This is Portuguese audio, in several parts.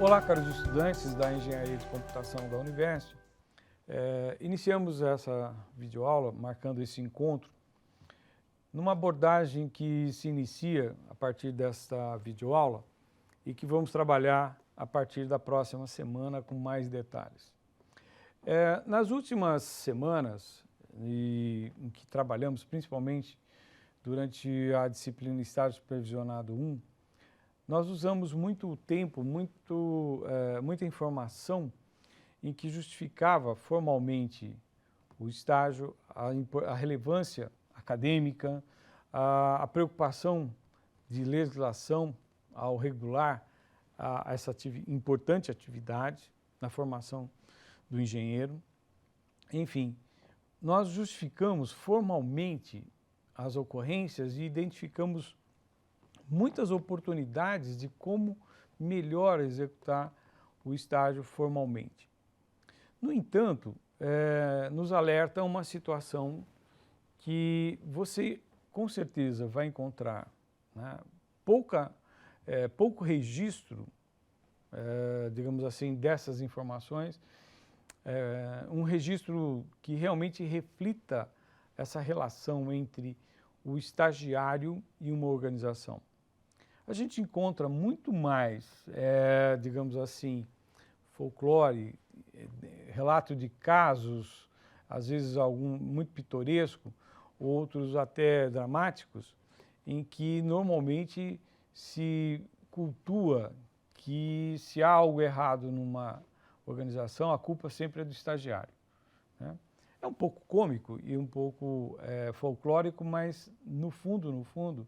Olá, caros estudantes da Engenharia de Computação da Universo. Iniciamos essa videoaula marcando esse encontro numa abordagem que se inicia a partir desta videoaula e que vamos trabalhar a partir da próxima semana com mais detalhes. Nas últimas semanas, em que trabalhamos principalmente durante a disciplina Estágio Supervisionado 1, nós usamos muito tempo, muita informação em que justificava formalmente o estágio, a relevância acadêmica, a preocupação de legislação ao regular essa importante atividade na formação do engenheiro. Enfim, nós justificamos formalmente as ocorrências e identificamos muitas oportunidades de como melhor executar o estágio formalmente. No entanto, nos alerta uma situação que você com certeza vai encontrar, né, pouco registro, digamos assim, dessas informações, um registro que realmente reflita essa relação entre o estagiário e uma organização. A gente encontra muito mais, digamos assim, folclore, relato de casos, às vezes algum muito pitoresco, outros até dramáticos, em que normalmente se cultua que se há algo errado numa organização, a culpa sempre é do estagiário, né? É um pouco cômico e um pouco folclórico, mas no fundo,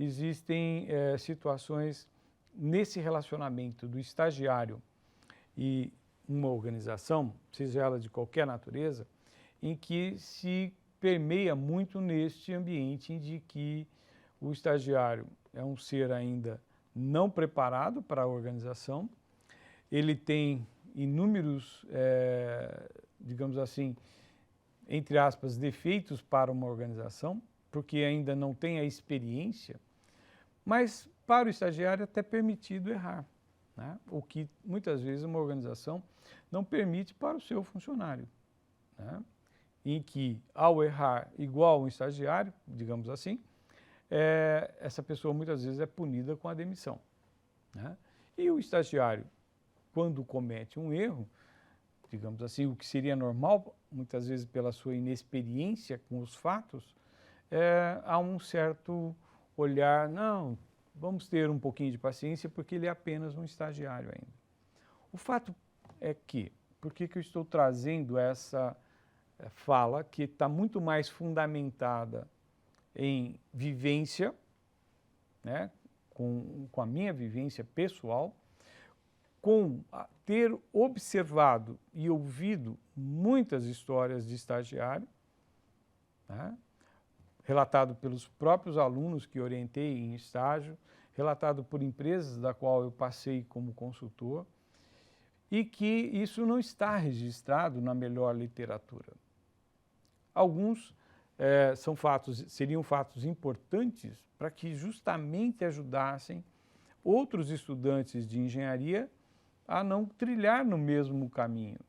existem situações nesse relacionamento do estagiário e uma organização, seja ela de qualquer natureza, em que se permeia muito neste ambiente de que o estagiário é um ser ainda não preparado para a organização, ele tem inúmeros, digamos assim, entre aspas, defeitos para uma organização, porque ainda não tem a experiência, mas para o estagiário é até permitido errar, né? O que muitas vezes uma organização não permite para o seu funcionário, né? Em que ao errar igual um estagiário, digamos assim, essa pessoa muitas vezes é punida com a demissão, né? E o estagiário, quando comete um erro, digamos assim, o que seria normal, muitas vezes pela sua inexperiência com os fatos, há um certo olhar, não, vamos ter um pouquinho de paciência porque ele é apenas um estagiário ainda. O fato é que, por que eu estou trazendo essa fala que está muito mais fundamentada em vivência, né, com a minha vivência pessoal, com ter observado e ouvido muitas histórias de estagiário, né, relatado pelos próprios alunos que orientei em estágio, relatado por empresas da qual eu passei como consultor, e que isso não está registrado na melhor literatura. Alguns seriam fatos importantes para que justamente ajudassem outros estudantes de engenharia a não trilhar no mesmo caminho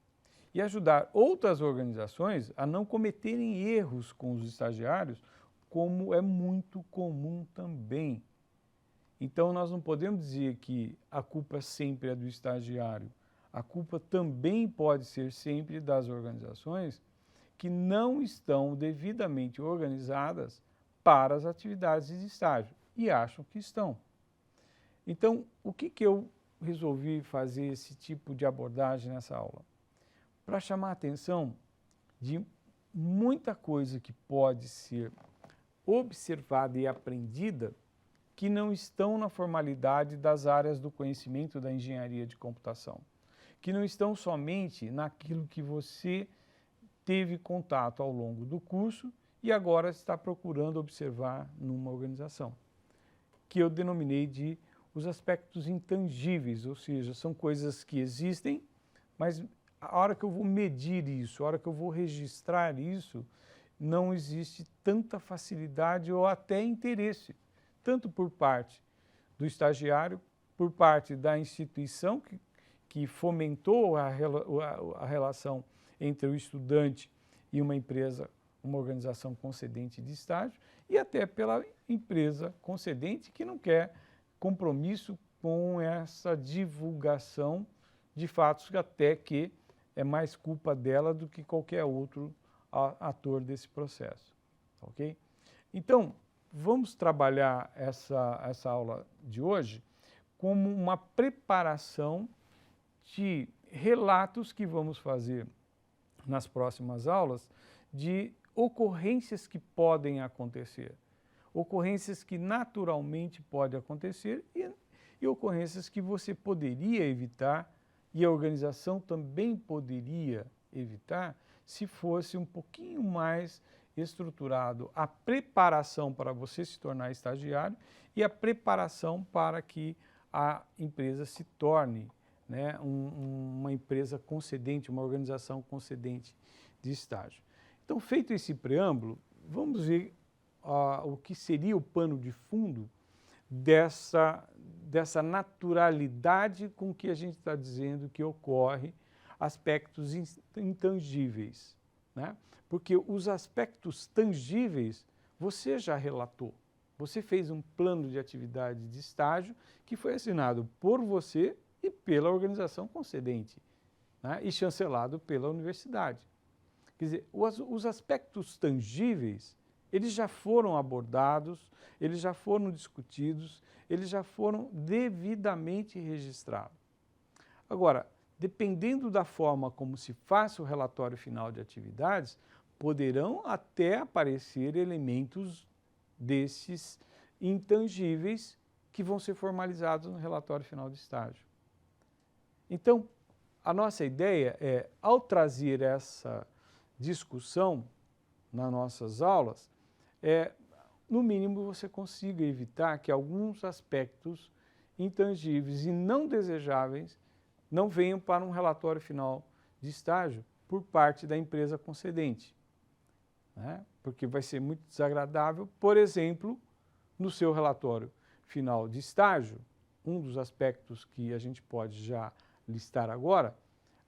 e ajudar outras organizações a não cometerem erros com os estagiários, como é muito comum também. Então, nós não podemos dizer que a culpa sempre é do estagiário. A culpa também pode ser sempre das organizações que não estão devidamente organizadas para as atividades de estágio e acham que estão. Então, o que eu resolvi fazer esse tipo de abordagem nessa aula? Para chamar a atenção de muita coisa que pode ser observada e aprendida que não estão na formalidade das áreas do conhecimento da engenharia de computação, que não estão somente naquilo que você teve contato ao longo do curso e agora está procurando observar numa organização, que eu denominei de os aspectos intangíveis, ou seja, são coisas que existem, mas a hora que eu vou medir isso, a hora que eu vou registrar isso, não existe tanta facilidade ou até interesse, tanto por parte do estagiário, por parte da instituição que fomentou a relação entre o estudante e uma empresa, uma organização concedente de estágio, e até pela empresa concedente que não quer compromisso com essa divulgação de fatos, até que é mais culpa dela do que qualquer outro ator desse processo, ok? Então, vamos trabalhar essa aula de hoje como uma preparação de relatos que vamos fazer nas próximas aulas de ocorrências que podem acontecer, ocorrências que naturalmente podem acontecer e ocorrências que você poderia evitar e a organização também poderia evitar se fosse um pouquinho mais estruturado a preparação para você se tornar estagiário e a preparação para que a empresa se torne, né, uma empresa concedente, uma organização concedente de estágio. Então, feito esse preâmbulo, vamos ver o que seria o pano de fundo dessa naturalidade com que a gente está dizendo que ocorre aspectos intangíveis, né? Porque os aspectos tangíveis você já relatou. Você fez um plano de atividade de estágio que foi assinado por você e pela organização concedente, né? E chancelado pela universidade. Quer dizer, os aspectos tangíveis, eles já foram abordados, eles já foram discutidos, eles já foram devidamente registrados. Agora, dependendo da forma como se faça o relatório final de atividades, poderão até aparecer elementos desses intangíveis que vão ser formalizados no relatório final de estágio. Então, a nossa ideia é, ao trazer essa discussão nas nossas aulas, no mínimo você consiga evitar que alguns aspectos intangíveis e não desejáveis não venham para um relatório final de estágio por parte da empresa concedente, né? Porque vai ser muito desagradável, por exemplo, no seu relatório final de estágio, um dos aspectos que a gente pode já listar agora,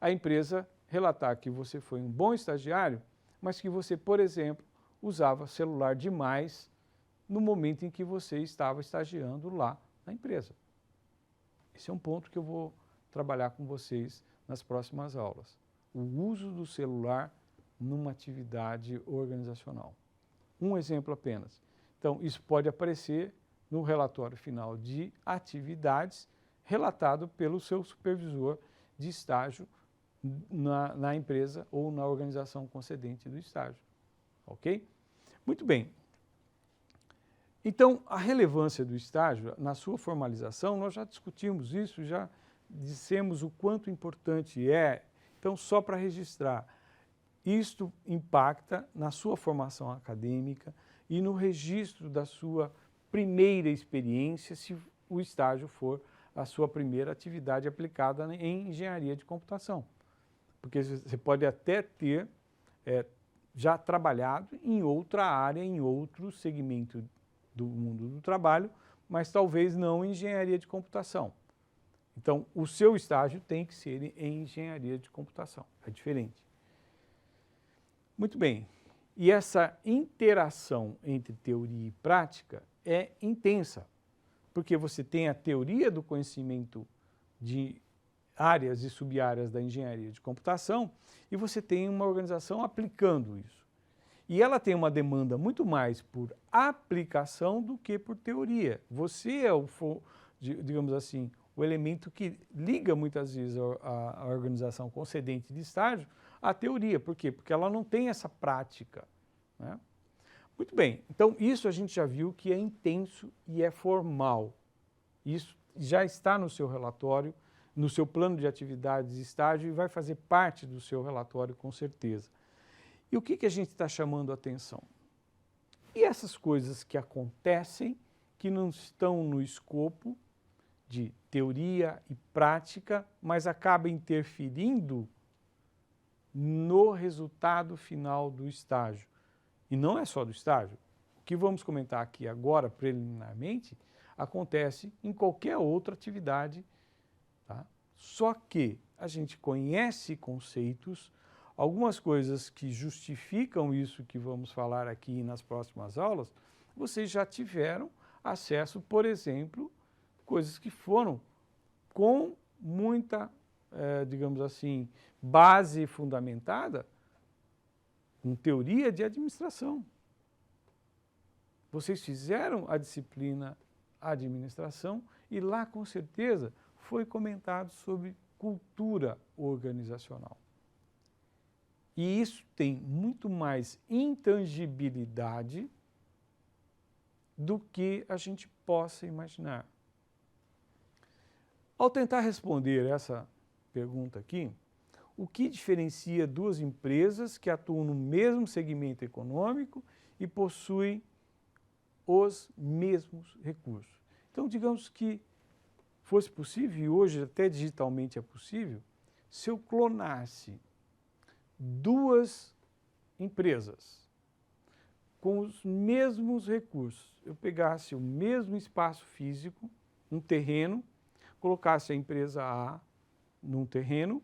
a empresa relatar que você foi um bom estagiário, mas que você, por exemplo, usava celular demais no momento em que você estava estagiando lá na empresa. Esse é um ponto que eu vou trabalhar com vocês nas próximas aulas. O uso do celular numa atividade organizacional. Um exemplo apenas. Então, isso pode aparecer no relatório final de atividades relatado pelo seu supervisor de estágio na empresa ou na organização concedente do estágio. Ok? Muito bem. Então, a relevância do estágio, na sua formalização, nós já discutimos isso, já dissemos o quanto importante é. Então, só para registrar, isto impacta na sua formação acadêmica e no registro da sua primeira experiência, se o estágio for a sua primeira atividade aplicada em engenharia de computação. Porque você pode até ter já trabalhado em outra área, em outro segmento do mundo do trabalho, mas talvez não em engenharia de computação. Então, o seu estágio tem que ser em engenharia de computação, é diferente. Muito bem, e essa interação entre teoria e prática é intensa, porque você tem a teoria do conhecimento de áreas e sub-áreas da engenharia de computação e você tem uma organização aplicando isso. E ela tem uma demanda muito mais por aplicação do que por teoria. Você é digamos assim, o elemento que liga muitas vezes a organização concedente de estágio à teoria. Por quê? Porque ela não tem essa prática, né? Muito bem, então isso a gente já viu que é intenso e é formal. Isso já está no seu relatório, no seu plano de atividades de estágio e vai fazer parte do seu relatório com certeza. E o que a gente está chamando a atenção? E essas coisas que acontecem, que não estão no escopo de teoria e prática, mas acabam interferindo no resultado final do estágio. E não é só do estágio. O que vamos comentar aqui agora, preliminarmente, acontece em qualquer outra atividade, tá, Só que a gente conhece conceitos, algumas coisas que justificam isso que vamos falar aqui nas próximas aulas, vocês já tiveram acesso, por exemplo, coisas que foram com muita, digamos assim, base fundamentada com teoria de administração. Vocês fizeram a disciplina administração e lá, com certeza, foi comentado sobre cultura organizacional. E isso tem muito mais intangibilidade do que a gente possa imaginar. Ao tentar responder essa pergunta aqui, o que diferencia duas empresas que atuam no mesmo segmento econômico e possuem os mesmos recursos? Então, digamos que fosse possível, e hoje até digitalmente é possível, se eu clonasse duas empresas com os mesmos recursos, eu pegasse o mesmo espaço físico, um terreno, colocasse a empresa A num terreno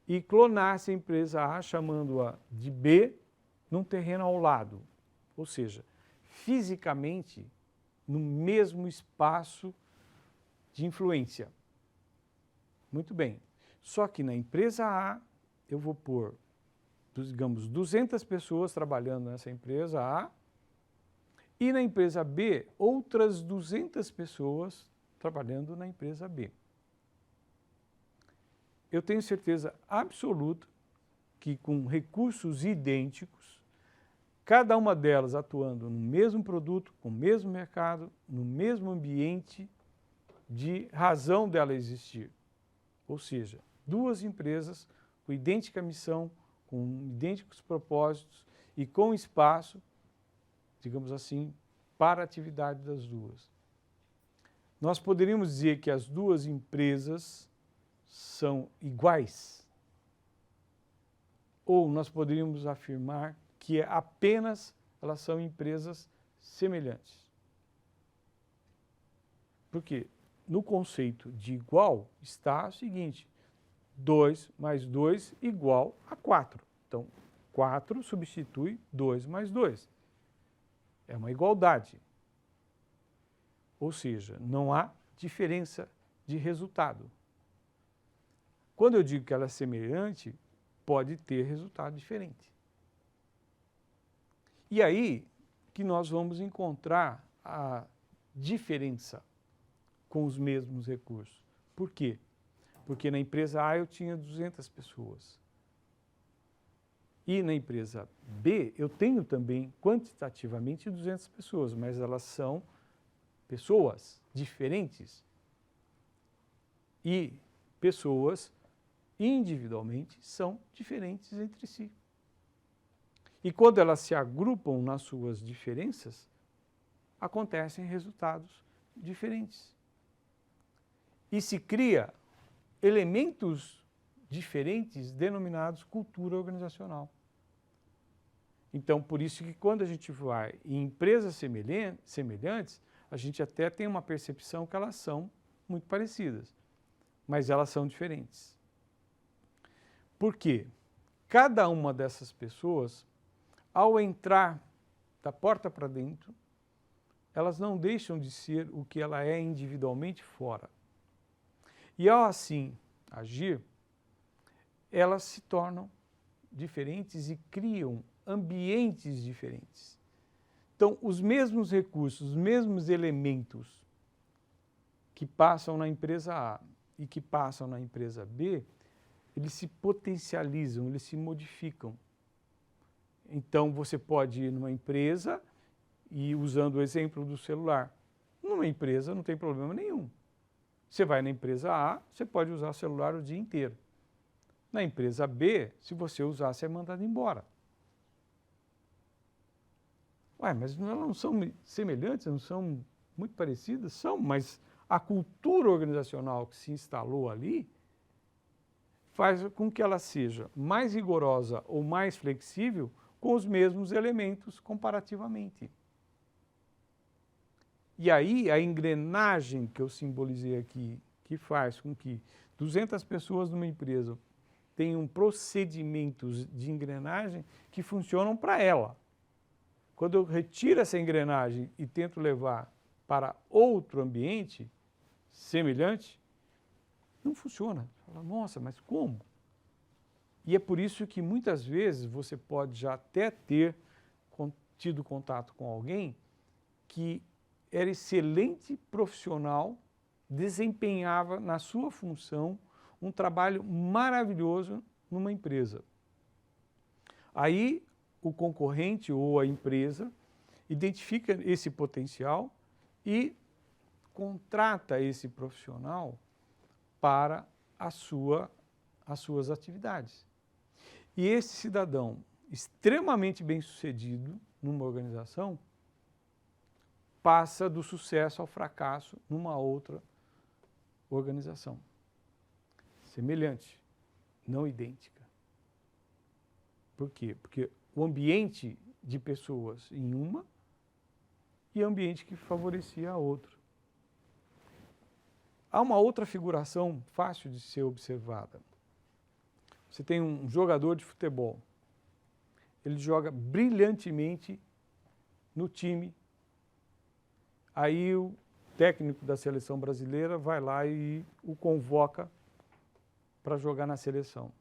e clonasse a empresa A, chamando-a de B, num terreno ao lado. Ou seja, fisicamente, no mesmo espaço de influência. Muito bem. Só que na empresa A, eu vou pôr, digamos, 200 pessoas trabalhando nessa empresa A, e na empresa B, outras 200 pessoas trabalhando na empresa B. Eu tenho certeza absoluta que com recursos idênticos, cada uma delas atuando no mesmo produto, com o mesmo mercado, no mesmo ambiente de razão dela existir. Ou seja, duas empresas com idêntica missão, com idênticos propósitos e com espaço, digamos assim, para a atividade das duas. Nós poderíamos dizer que as duas empresas são iguais? Ou nós poderíamos afirmar que apenas elas são empresas semelhantes? Por quê? No conceito de igual está o seguinte: 2 mais 2 igual a 4. Então, 4 substitui 2 mais 2. É uma igualdade. Ou seja, não há diferença de resultado. Quando eu digo que ela é semelhante, pode ter resultado diferente. E aí que nós vamos encontrar a diferença com os mesmos recursos. Por quê? Porque na empresa A eu tinha 200 pessoas. E na empresa B eu tenho também quantitativamente 200 pessoas, mas elas são pessoas diferentes. E pessoas individualmente são diferentes entre si. E quando elas se agrupam nas suas diferenças, acontecem resultados diferentes. E se cria elementos diferentes denominados cultura organizacional. Então, por isso que quando a gente vai em empresas semelhantes, a gente até tem uma percepção que elas são muito parecidas, mas elas são diferentes. Por quê? Cada uma dessas pessoas, ao entrar da porta para dentro, elas não deixam de ser o que ela é individualmente fora. E ao assim agir, elas se tornam diferentes e criam ambientes diferentes. Então, os mesmos recursos, os mesmos elementos que passam na empresa A e que passam na empresa B, eles se potencializam, eles se modificam. Então, você pode ir numa empresa e, usando o exemplo do celular, numa empresa não tem problema nenhum. Você vai na empresa A, você pode usar o celular o dia inteiro. Na empresa B, se você usar, você é mandado embora. Ué, mas elas não são semelhantes, não são muito parecidas? São, mas a cultura organizacional que se instalou ali faz com que ela seja mais rigorosa ou mais flexível com os mesmos elementos comparativamente. E aí a engrenagem que eu simbolizei aqui, que faz com que 200 pessoas numa empresa têm procedimentos de engrenagem que funcionam para ela. Quando eu retiro essa engrenagem e tento levar para outro ambiente semelhante, não funciona. Você fala, nossa, mas como? E é por isso que muitas vezes você pode já até ter tido contato com alguém que era excelente profissional, desempenhava na sua função um trabalho maravilhoso numa empresa. Aí o concorrente ou a empresa identifica esse potencial e contrata esse profissional para as suas atividades. E esse cidadão extremamente bem-sucedido numa organização passa do sucesso ao fracasso numa outra organização. Semelhante, não idêntica. Por quê? Porque o ambiente de pessoas em uma e ambiente que favorecia a outra. Há uma outra figuração fácil de ser observada. Você tem um jogador de futebol. Ele joga brilhantemente no time. Aí o técnico da seleção brasileira vai lá e o convoca para jogar na seleção.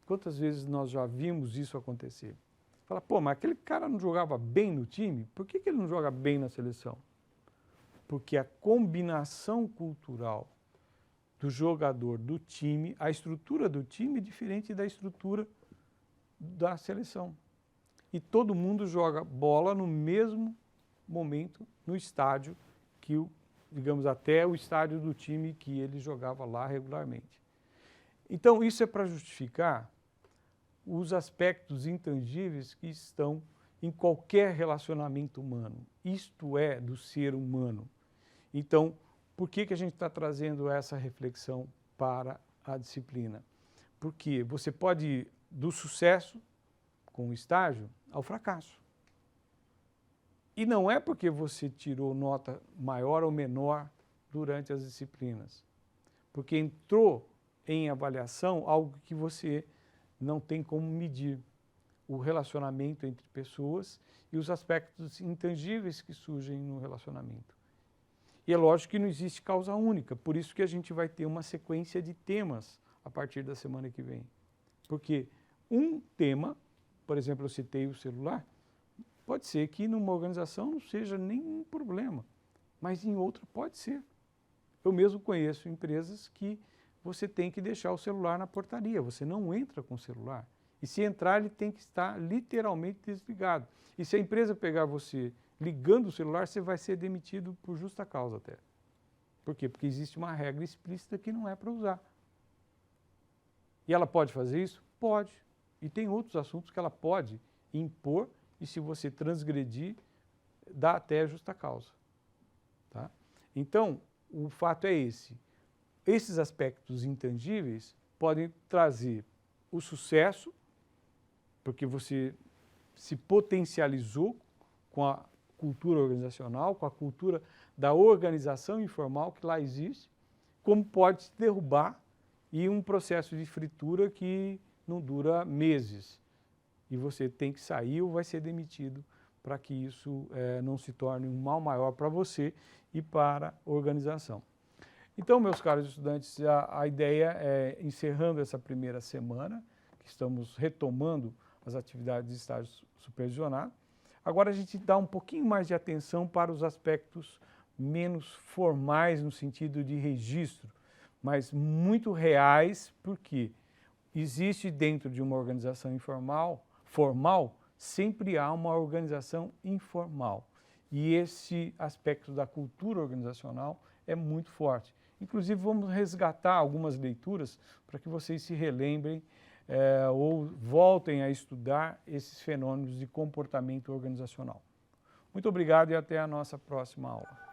Quantas vezes nós já vimos isso acontecer? Fala, pô, mas aquele cara não jogava bem no time? Por que ele não joga bem na seleção? Porque a combinação cultural do jogador, do time, a estrutura do time é diferente da estrutura da seleção. E todo mundo joga bola no mesmo momento no estádio, digamos, até o estádio do time que ele jogava lá regularmente. Então, isso é para justificar os aspectos intangíveis que estão em qualquer relacionamento humano. Isto é do ser humano. Então, por que a gente está trazendo essa reflexão para a disciplina? Porque você pode ir do sucesso com o estágio ao fracasso. E não é porque você tirou nota maior ou menor durante as disciplinas. Porque entrou em avaliação algo que você não tem como medir. O relacionamento entre pessoas e os aspectos intangíveis que surgem no relacionamento. E é lógico que não existe causa única, por isso que a gente vai ter uma sequência de temas a partir da semana que vem. Porque um tema, por exemplo, eu citei o celular, pode ser que numa organização não seja nenhum problema, mas em outra pode ser. Eu mesmo conheço empresas que você tem que deixar o celular na portaria, você não entra com o celular. E se entrar, ele tem que estar literalmente desligado. E se a empresa pegar você ligando o celular, você vai ser demitido por justa causa até. Por quê? Porque existe uma regra explícita que não é para usar. E ela pode fazer isso? Pode. E tem outros assuntos que ela pode impor e se você transgredir, dá até justa causa. Tá? Então, o fato é esse. Esses aspectos intangíveis podem trazer o sucesso, porque você se potencializou com a cultura organizacional, com a cultura da organização informal que lá existe, como pode se derrubar e um processo de fritura que não dura meses. E você tem que sair ou vai ser demitido para que isso não se torne um mal maior para você e para a organização. Então, meus caros estudantes, a ideia é, encerrando essa primeira semana, que estamos retomando as atividades de estágio supervisionado, agora a gente dá um pouquinho mais de atenção para os aspectos menos formais no sentido de registro, mas muito reais, porque existe dentro de uma organização formal, sempre há uma organização informal. E esse aspecto da cultura organizacional é muito forte. Inclusive, vamos resgatar algumas leituras para que vocês se relembrem ou voltem a estudar esses fenômenos de comportamento organizacional. Muito obrigado e até a nossa próxima aula.